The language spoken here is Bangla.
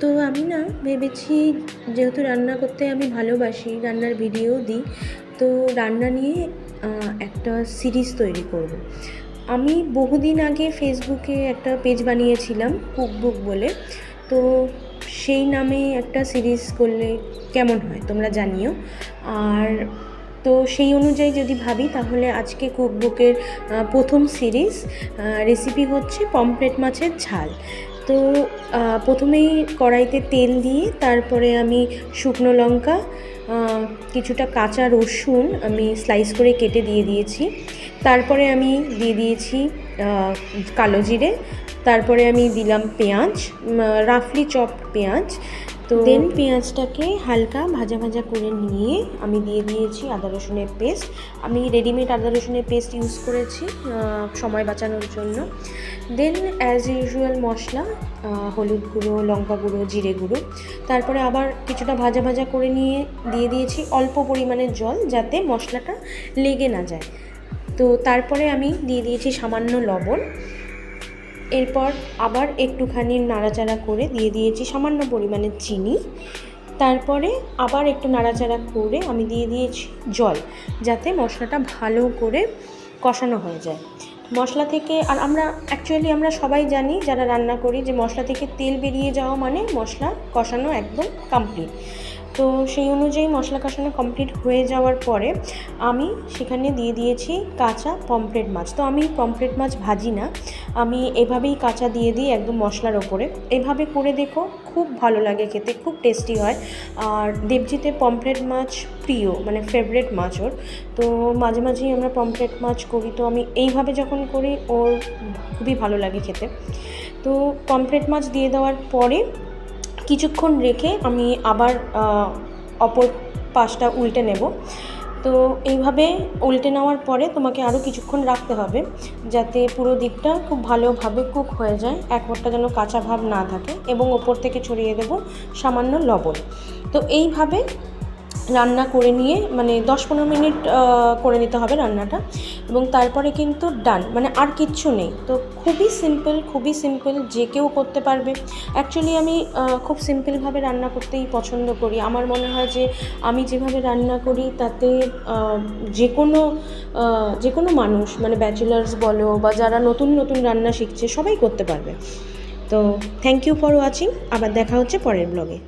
তো আমি না ভেবেছি, যেহেতু রান্না করতে আমি ভালোবাসি, রান্নার ভিডিও দিই, তো রান্না নিয়ে একটা সিরিজ তৈরি করব। আমি বহুদিন আগে ফেসবুকে একটা পেজ বানিয়েছিলাম কুকবুক বলে। তো সেই নামে একটা সিরিজ করলে কেমন হয় তোমরা জানিও। আর তো সেই অনুযায়ী যদি ভাবি, তাহলে আজকে কুকবুকের প্রথম সিরিজ রেসিপি হচ্ছে পমফ্রেট মাছের ঝাল। তো প্রথমেই কড়াইতে তেল দিয়ে তারপরে আমি শুকনো লঙ্কা, কিছুটা কাঁচা রসুন আমি স্লাইস করে কেটে দিয়ে দিয়েছি। তারপরে আমি দিয়ে দিয়েছি কালো জিরে। তারপরে আমি দিলাম পেঁয়াজ, রাফলি চপড পেঁয়াজ। তো দেন পেঁয়াজটাকে হালকা ভাজা ভাজা করে নিয়ে আমি দিয়ে দিয়েছি আদা রসুনের পেস্ট। আমি রেডিমেড আদা রসুনের পেস্ট ইউজ করেছি সময় বাঁচানোর জন্য। দেন অ্যাজ ইউজুয়াল মশলা, হলুদ গুঁড়ো, লঙ্কা গুঁড়ো, জিরে গুঁড়ো। তারপরে আবার কিছুটা ভাজা ভাজা করে নিয়ে দিয়ে দিয়েছি অল্প পরিমাণে জল, যাতে মশলাটা লেগে না যায়। তো তারপরে আমি দিয়ে দিয়েছি সামান্য লবণ। এরপর আবার একটুখানি নাড়াচাড়া করে দিয়ে দিয়েছি সামান্য পরিমাণে চিনি। তারপরে আবার একটু নাড়াচাড়া করে আমি দিয়ে দিয়েছি জল, যাতে মশলাটা ভালো করে কষানো হয়ে যায় মশলা থেকে। আর আমরা সবাই জানি যারা রান্না করি, যে মশলা থেকে তেল বেরিয়ে যাওয়া মানে মশলা কষানো একদম কমপ্লিট। তো সেই অনুযায়ী মশলা কষানো কমপ্লিট হয়ে যাওয়ার পরে আমি সেখানে দিয়ে দিয়েছি কাঁচা পমফ্রেট মাছ। তো আমি পমফ্রেট মাছ ভাজি না, আমি এভাবেই কাঁচা দিয়ে দিই একদম মশলার ওপরে। এভাবে করে দেখো, খুব ভালো লাগে খেতে, খুব টেস্টি হয়। আর দেবজিতের পমফ্রেট মাছ প্রিয়, মানে ফেভারিট মাছ ওর। তো মাঝে মাঝেই আমরা পমফ্রেট মাছ করি, তো আমি এইভাবে যখন করি ওর খুবই ভালো লাগে খেতে। তো পমফ্রেট মাছ দিয়ে দেওয়ার পরে কিছুক্ষণ রেখে আমি আবার অপর পাশটা উল্টে নেব। তো এইভাবে উল্টে নেওয়ার পরে তোমাকে আরও কিছুক্ষণ রাখতে হবে, যাতে পুরো দিকটা খুব ভালোভাবে কুক হয়ে যায়, এক ফোঁটা যেন কাঁচা ভাব না থাকে। এবং ওপর থেকে ছড়িয়ে দেব সামান্য লবণ। তো এইভাবে রান্না করে নিয়ে, মানে 10-15 মিনিট করে নিতে হবে রান্নাটা, এবং তারপরে কিন্তু ডান, মানে আর কিচ্ছু নেই। তো খুবই সিম্পল, যে কেউ করতে পারবে। অ্যাকচুয়ালি আমি খুব সিম্পলভাবে রান্না করতেই পছন্দ করি। আমার মনে হয় যে আমি যেভাবে রান্না করি তাতে যে কোনো মানুষ, মানে ব্যাচেলার্স বলো বা যারা নতুন রান্না শিখছে, সবাই করতে পারবে। তো থ্যাংক ইউ ফর ওয়াচিং। আবার দেখা হচ্ছে পরের ব্লগে।